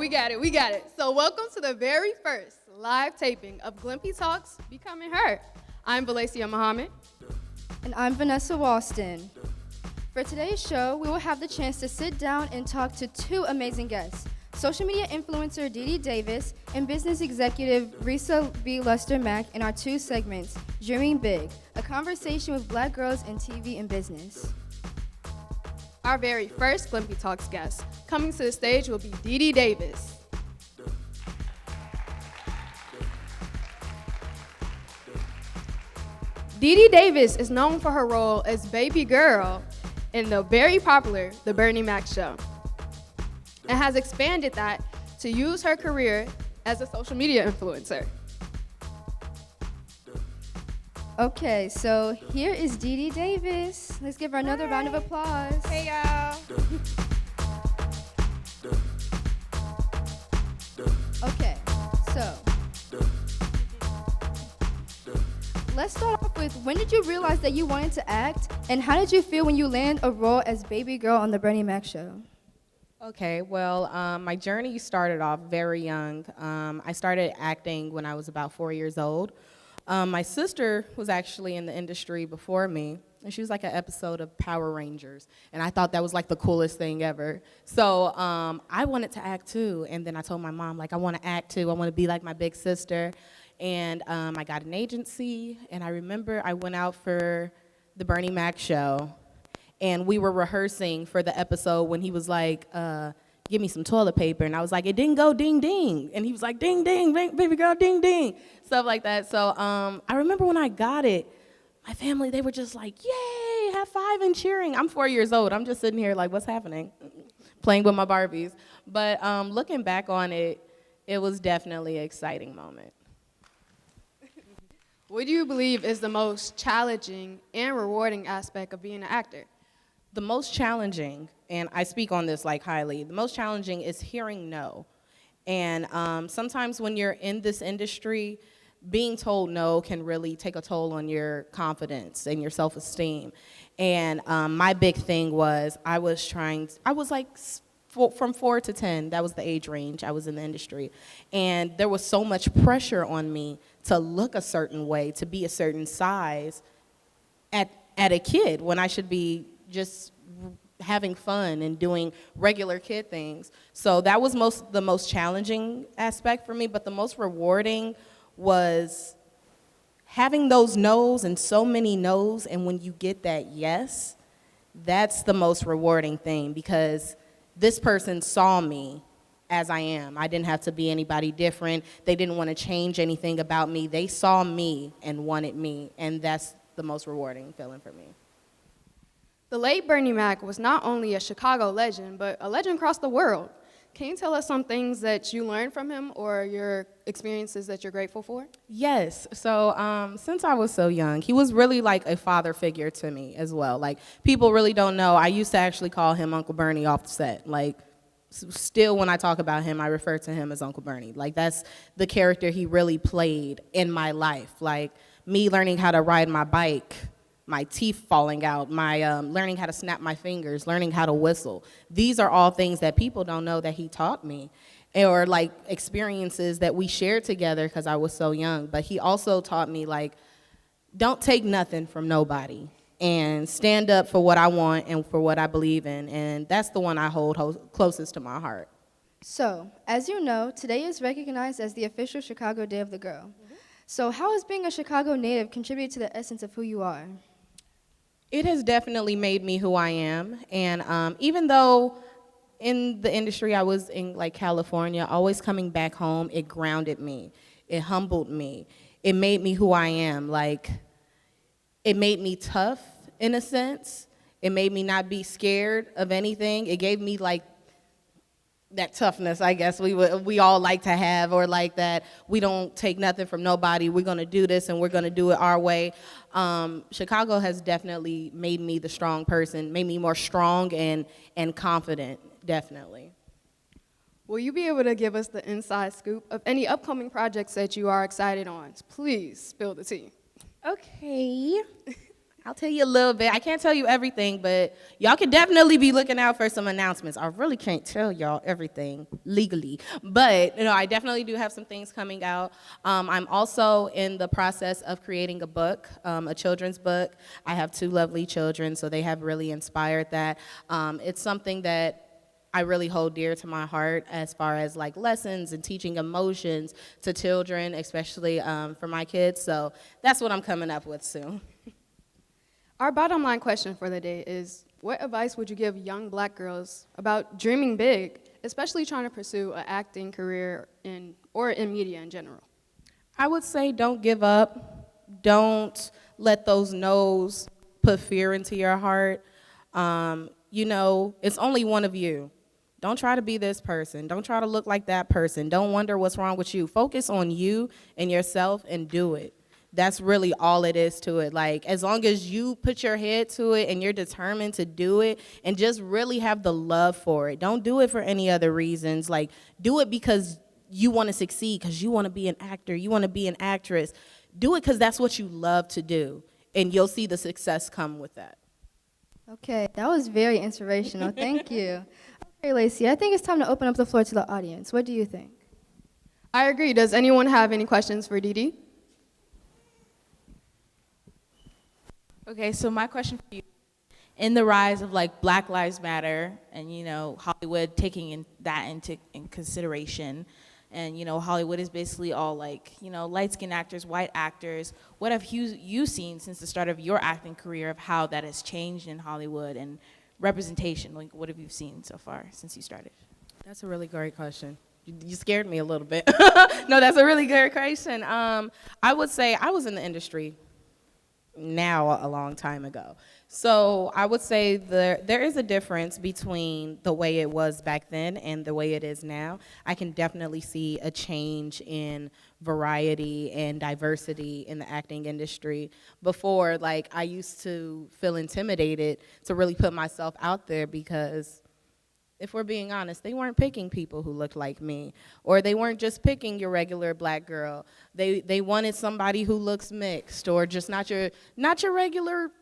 we got it. So welcome to the very first live taping of GLMPI Talks, Becoming Her. I'm Valacia Muhammad. And I'm Vanessa Walston. For today's show, we will have the chance to sit down and talk to two amazing guests, social media influencer Dee Dee Davis and business executive Resa B in our two segments, Dreaming Big, a conversation with Black girls in TV and business. Our very first GLMPI Talks guest coming to the stage will be Dee Dee Davis. Dee Dee Davis is known for her role as Babygirl in the very popular The Bernie Mac Show, and has expanded that to use her career as a social media influencer. Okay, so here is Dee Dee Davis. Let's give her another round of applause. Hey, y'all. Okay, so let's start off with, when did you realize that you wanted to act, and how did you feel when you landed a role as Babygirl on The Bernie Mac Show? Okay, well, my journey started off very young. I started acting when I was about 4 years old. My sister was actually in the industry before me, and she was like an episode of Power Rangers, and I thought that was like the coolest thing ever. So I wanted to act too, and then I told my mom, like, I want to act too. I want to be like my big sister. And I got an agency, and I remember I went out for the Bernie Mac Show, and we were rehearsing for the episode when he was like, give me some toilet paper, and I was like, it didn't go ding ding, and he was like, ding ding, baby girl, ding ding, stuff like that. So I remember when I got it, my family, they were just like, yay, high five and cheering. I'm 4 years old. I'm just sitting here like, what's happening? Playing with my Barbies. But looking back on it, it was definitely an exciting moment. What do you believe is the most challenging and rewarding aspect of being an actor? The most challenging, and I speak on this like highly, the most challenging is hearing no. And sometimes when you're in this industry, being told no can really take a toll on your confidence and your self-esteem. And my big thing was I was like from 4 to 10, that was the age range I was in the industry. And there was so much pressure on me to look a certain way, to be a certain size at a kid when I should be just having fun and doing regular kid things. So that was the most challenging aspect for me, but the most rewarding was having those no's and so many no's, and when you get that yes, that's the most rewarding thing, because this person saw me as I am. I didn't have to be anybody different. They didn't want to change anything about me. They saw me and wanted me, and that's the most rewarding feeling for me. The late Bernie Mac was not only a Chicago legend, but a legend across the world. Can you tell us some things that you learned from him or your experiences that you're grateful for? Yes. So since I was so young, he was really like a father figure to me as well. Like, people really don't know, I used to actually call him Uncle Bernie off the set. Like, still when I talk about him, I refer to him as Uncle Bernie. Like, that's the character he really played in my life. Like, me learning how to ride my bike, my teeth falling out, my learning how to snap my fingers, learning how to whistle. These are all things that people don't know that he taught me, or like experiences that we shared together because I was so young. But he also taught me, like, don't take nothing from nobody and stand up for what I want and for what I believe in. And that's the one I hold closest to my heart. So, as you know, today is recognized as the official Chicago Day of the Girl. Mm-hmm. So how has being a Chicago native contributed to the essence of who you are? It has definitely made me who I am, and even though in the industry I was in, like, California, always coming back home, it grounded me, it humbled me, it made me who I am. Like, it made me tough in a sense, it made me not be scared of anything, it gave me like that toughness, I guess we all like to have, or like that we don't take nothing from nobody, we're gonna do this and we're gonna do it our way. Chicago has definitely made me the strong person, made me more strong and confident, definitely. Will you be able to give us the inside scoop of any upcoming projects that you are excited on? Please spill the tea. Okay. I'll tell you a little bit. I can't tell you everything, but y'all can definitely be looking out for some announcements. I really can't tell y'all everything legally, but I definitely do have some things coming out. I'm also in the process of creating a book, a children's book. I have 2 lovely children, so they have really inspired that. It's something that I really hold dear to my heart as far as like lessons and teaching emotions to children, especially for my kids. So that's what I'm coming up with soon. Our bottom line question for the day is, what advice would you give young Black girls about dreaming big, especially trying to pursue an acting career or in media in general? I would say don't give up. Don't let those no's put fear into your heart. It's only one of you. Don't try to be this person. Don't try to look like that person. Don't wonder what's wrong with you. Focus on you and yourself and do it. That's really all it is to it. Like, as long as you put your head to it and you're determined to do it and just really have the love for it. Don't do it for any other reasons. Like, do it because you want to succeed, because you want to be an actor, you want to be an actress. Do it because that's what you love to do, and you'll see the success come with that. Okay, that was very inspirational. Thank you. Okay, Lacey, I think it's time to open up the floor to the audience. What do you think? I agree. Does anyone have any questions for Dee Dee? Okay, so my question for you, in the rise of like Black Lives Matter and Hollywood taking that into consideration, and Hollywood is basically all like light-skinned actors, white actors. What have you seen since the start of your acting career of how that has changed in Hollywood and representation? Like, what have you seen so far since you started? That's a really great question. You scared me a little bit. No, that's a really good question. I would say I was in the industry now a long time ago. So I would say there is a difference between the way it was back then and the way it is now. I can definitely see a change in variety and diversity in the acting industry. Before, like, I used to feel intimidated to really put myself out there because, if we're being honest, they weren't picking people who looked like me, or they weren't just picking your regular Black girl. They wanted somebody who looks mixed, or just not your regular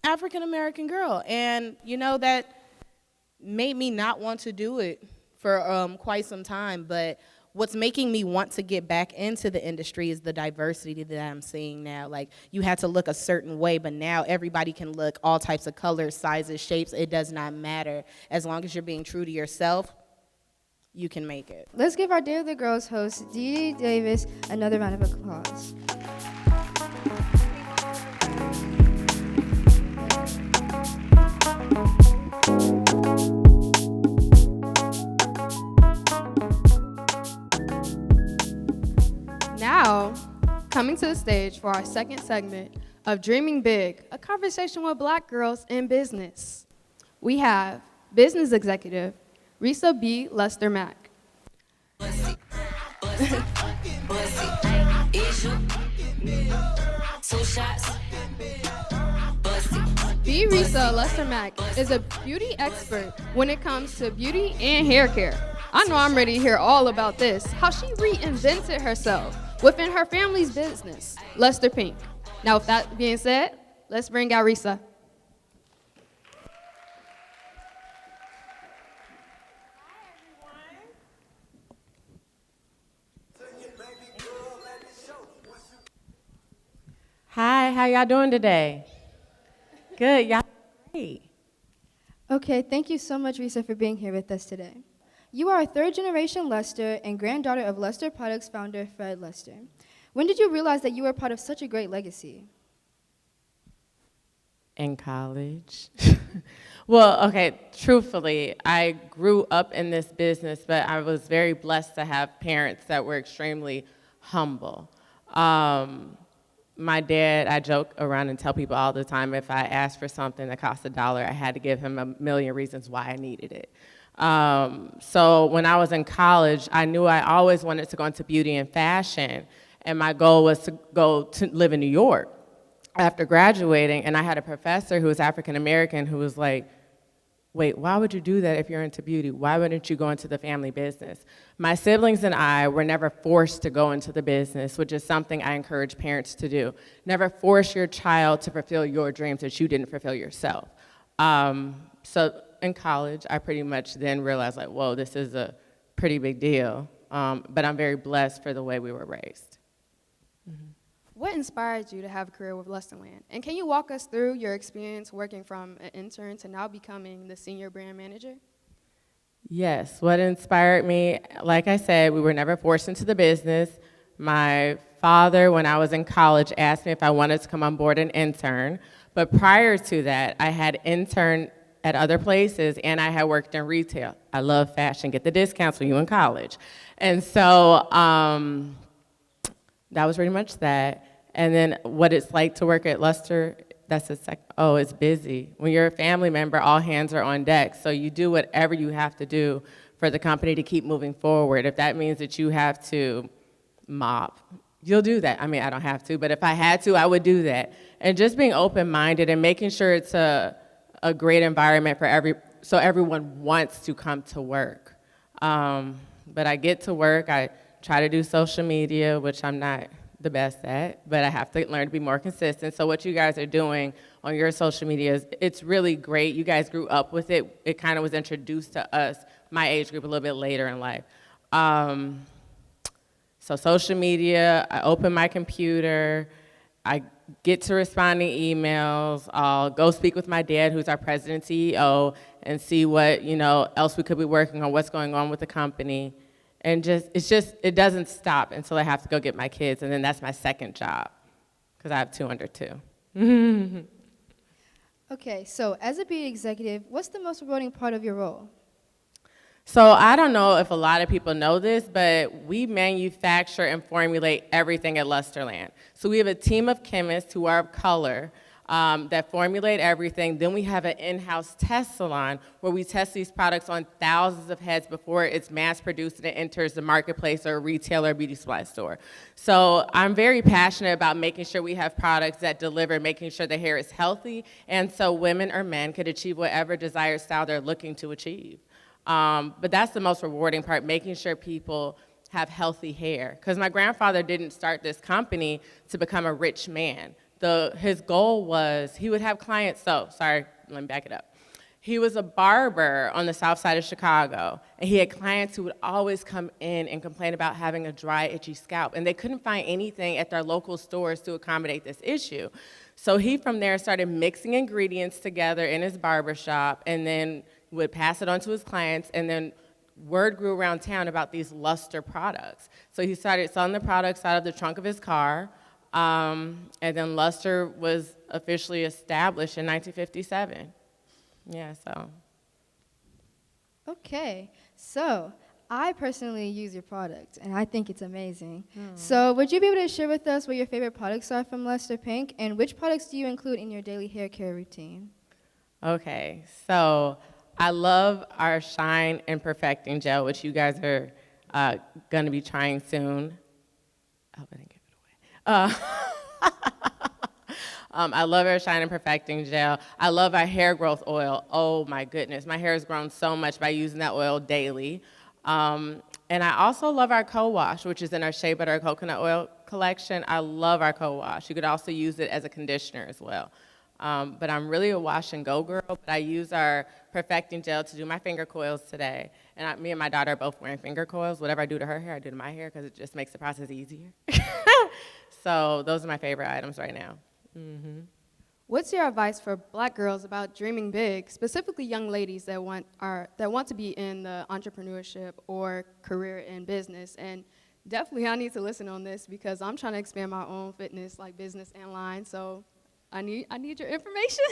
African American girl. And that made me not want to do it for quite some time. But what's making me want to get back into the industry is the diversity that I'm seeing now. Like, you had to look a certain way, but now everybody can look all types of colors, sizes, shapes. It does not matter. As long as you're being true to yourself, you can make it. Let's give our Day of the Girls host, Dee Dee Davis, another round of applause. Now, coming to the stage for our second segment of Dreaming Big, a conversation with Black girls in business. We have business executive Resa B. Lester Mack. B. Resa Lester Mack is a beauty expert when it comes to beauty and hair care. I know I'm ready to hear all about this, how she reinvented herself within her family's business, Lester Pink. Now, with that being said, let's bring out Resa. Hi, how y'all doing today? Good, y'all great. Okay, thank you so much, Resa, for being here with us today. You are a third-generation Lester and granddaughter of Lester Products founder Fred Lester. When did you realize that you were part of such a great legacy? In college. Well, okay, truthfully, I grew up in this business, but I was very blessed to have parents that were extremely humble. My dad, I joke around and tell people all the time, if I asked for something that cost $1, I had to give him a million reasons why I needed it. So when I was in college, I knew I always wanted to go into beauty and fashion, and my goal was to go to live in New York after graduating. And I had a professor who was African American who was like, wait, why would you do that if you're into beauty? Why wouldn't you go into the family business? My siblings and I were never forced to go into the business, which is something I encourage parents to do. Never force your child to fulfill your dreams that you didn't fulfill yourself. So in college, I pretty much then realized, like, whoa, this is a pretty big deal. But I'm very blessed for the way we were raised. What inspired you to have a career with Lusterland? And can you walk us through your experience working from an intern to now becoming the senior brand manager? Yes, what inspired me, like I said, we were never forced into the business. My father, when I was in college, asked me if I wanted to come on board and intern. But prior to that, I had interned at other places, and I had worked in retail. I love fashion, get the discounts when you in college. And so that was pretty much that. And then what it's like to work at Luster, that's it's busy. When you're a family member, all hands are on deck. So you do whatever you have to do for the company to keep moving forward. If that means that you have to mop, you'll do that. I mean, I don't have to, but if I had to, I would do that. And just being open-minded and making sure it's a great environment for so everyone wants to come to work. But I get to work, I try to do social media, which I'm not the best at, but I have to learn to be more consistent. So what you guys are doing on your social media, it's really great. You guys grew up with it. It kind of was introduced to us, my age group, a little bit later in life. So social media, I open my computer, I get to responding emails, I'll go speak with my dad, who's our president and CEO, and see what, else we could be working on, what's going on with the company. And it doesn't stop until I have to go get my kids, and then that's my second job, because I have two under two. Okay, so as a beauty executive, what's the most rewarding part of your role? So I don't know if a lot of people know this, but we manufacture and formulate everything at Lusterland. So we have a team of chemists who are of color that formulate everything. Then we have an in-house test salon where we test these products on thousands of heads before it's mass-produced and it enters the marketplace or a retailer or beauty supply store. So I'm very passionate about making sure we have products that deliver, making sure the hair is healthy, and so women or men could achieve whatever desired style they're looking to achieve. But that's the most rewarding part, making sure people have healthy hair. Because my grandfather didn't start this company to become a rich man. His goal was he would have clients, let me back it up. He was a barber on the south side of Chicago, and he had clients who would always come in and complain about having a dry, itchy scalp, and they couldn't find anything at their local stores to accommodate this issue. So he, from there, started mixing ingredients together in his barber shop, and then would pass it on to his clients, and then word grew around town about these Luster products. So he started selling the products out of the trunk of his car, and then Luster was officially established in 1957. Yeah, so. Okay, so I personally use your product, and I think it's amazing. So would you be able to share with us what your favorite products are from Luster Pink, and which products do you include in your daily hair care routine? Okay, so I love our Shine and Perfecting Gel, which you guys are going to be trying soon. I hope I didn't give it away. I love our Shine and Perfecting Gel. I love our hair growth oil. Oh my goodness, my hair has grown so much by using that oil daily. And I also love our co-wash, which is in our Shea Butter Coconut Oil collection. I love our co-wash. You could also use it as a conditioner as well. But I'm really a wash and go girl, but I use our Perfecting Gel to do my finger coils today. And me and my daughter are both wearing finger coils. Whatever I do to her hair, I do to my hair because it just makes the process easier. So those are my favorite items right now. What's your advice for Black girls about dreaming big, specifically young ladies that want to be in the entrepreneurship or career in business? And definitely I need to listen on this because I'm trying to expand my own fitness, like business and line, so I need your information.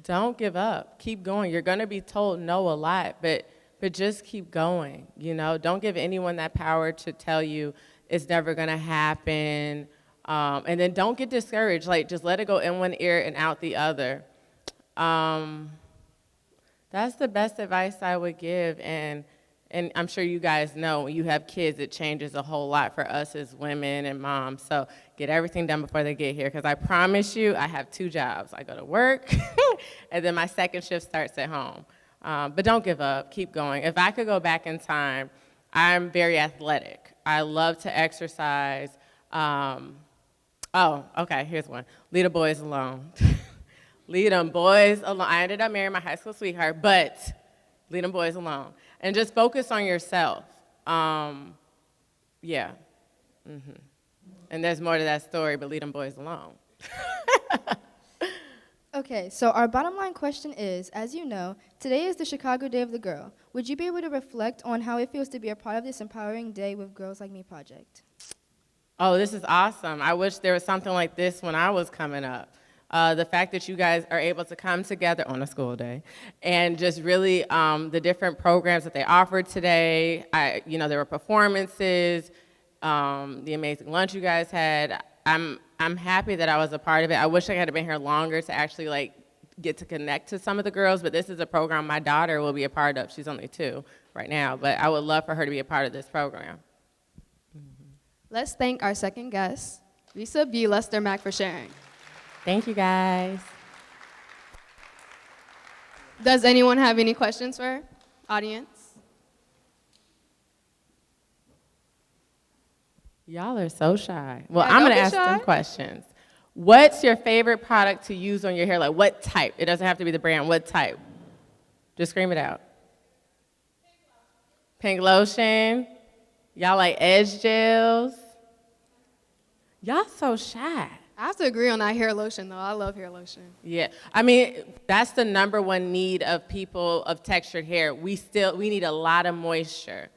Don't give up. Keep going. You're going to be told no a lot, but just keep going. Don't give anyone that power to tell you it's never going to happen. And then don't get discouraged. Just let it go in one ear and out the other. That's the best advice I would give. And I'm sure you guys know when you have kids, it changes a whole lot for us as women and moms. So get everything done before they get here, because I promise you, I have 2 jobs. I go to work, and then my second shift starts at home. But don't give up, keep going. If I could go back in time, I'm very athletic. I love to exercise. Oh, okay, here's one. Leave the boys alone. Leave them boys alone. I ended up marrying my high school sweetheart, but leave them boys alone. And just focus on yourself. Yeah. And there's more to that story, but leave them boys alone. Okay, so our bottom line question is, as you know, today is the Chicago Day of the Girl. Would you be able to reflect on how it feels to be a part of this empowering day with Girls Like Me project? Oh, this is awesome. I wish there was something like this when I was coming up. The fact that you guys are able to come together on a school day and just really the different programs that they offered today. There were performances, the amazing lunch you guys had. I'm happy that I was a part of it. I wish I had been here longer to actually get to connect to some of the girls, but this is a program my daughter will be a part of. She's only 2 right now, but I would love for her to be a part of this program. Let's thank our second guest, Resa B. Lester Mack, for sharing. Thank you, guys. Does anyone have any questions for audience? Y'all are so shy. Well, Yeah, I'm don't gonna be ask shy. them questions. What's your favorite product to use on your hair? Like what type? It doesn't have to be the brand. What type? Just scream it out. Pink lotion. Y'all like edge gels? Y'all so shy. I have to agree on that hair lotion, though. I love hair lotion. Yeah, I mean, that's the #1 need of people of textured hair. We need a lot of moisture.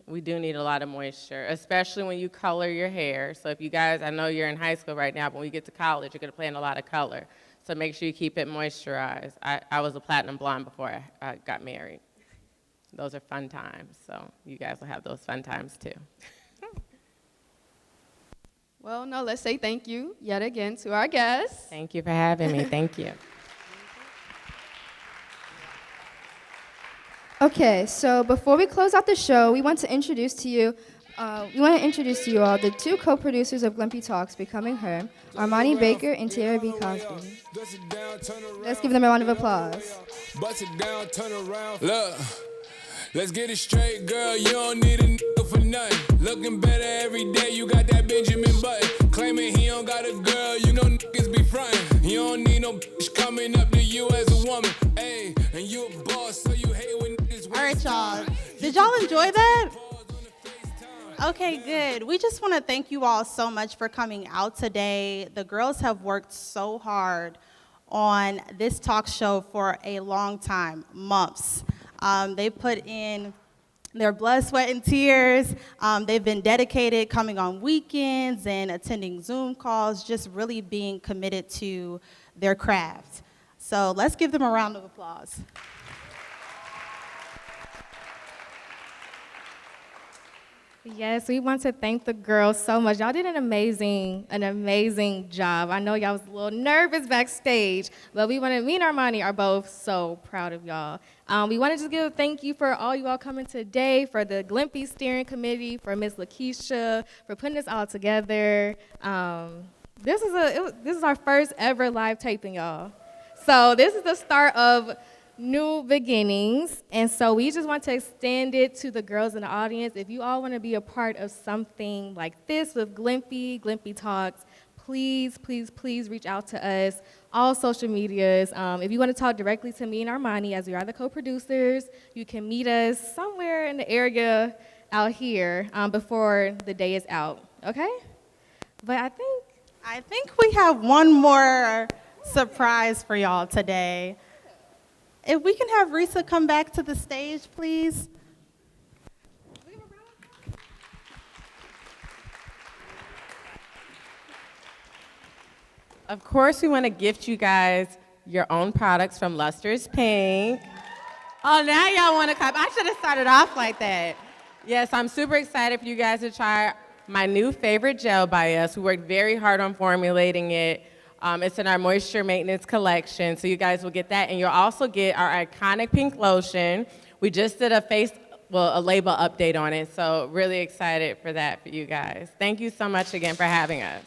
We do need a lot of moisture, especially when you color your hair. So if you guys, I know you're in high school right now, but when you get to college, you're gonna play in a lot of color. So make sure you keep it moisturized. I was a platinum blonde before I got married. Those are fun times, so you guys will have those fun times too. Well, no, let's say thank you yet again to our guests. Thank you for having me, thank you. Okay, so before we close out the show, we want to introduce to you all the 2 co-producers of GLMPI Talks, Becoming Her, Armani Baker and Tara B. Cosby. Let's give them a round of applause. Bust it down, turn around. Look, let's get it straight, girl. You don't need a nigga for nothing. Looking better every day. You got that Benjamin Button. Claiming he don't got a girl. You know niggas be frontin'. You don't need no bitch coming up to you as a woman. Hey, and you a boss, so you hate when niggas. All right, y'all. Did y'all enjoy that? Okay, good. We just want to thank you all so much for coming out today. The girls have worked so hard on this talk show for a long time, months. They put in their blood, sweat, and tears. They've been dedicated, coming on weekends and attending Zoom calls, just really being committed to their craft. So let's give them a round of applause. Yes, we want to thank the girls so much. Y'all did an amazing job. I know y'all was a little nervous backstage, but me and Armani are both so proud of y'all. We want to just give a thank you for all you all coming today, for the GLMPI steering committee, for Ms. Lakeisha, for putting this all together. This is our first ever live taping, y'all. So this is the start of new beginnings, and so we just want to extend it to the girls in the audience. If you all want to be a part of something like this with GLMPI Talks, please reach out to us, all social medias. If you want to talk directly to me and Armani, as we are the co-producers, you can meet us somewhere in the area out here before the day is out, okay? But I think we have one more surprise for y'all today. If we can have Resa come back to the stage, please. Of course, we want to gift you guys your own products from Luster's Pink. Oh, now y'all want to come. I should have started off like that. Yes, I'm super excited for you guys to try my new favorite gel by us. We worked very hard on formulating it. It's in our moisture maintenance collection, so you guys will get that, and you'll also get our iconic pink lotion. We just did a label update on it, so really excited for that for you guys. Thank you so much again for having us.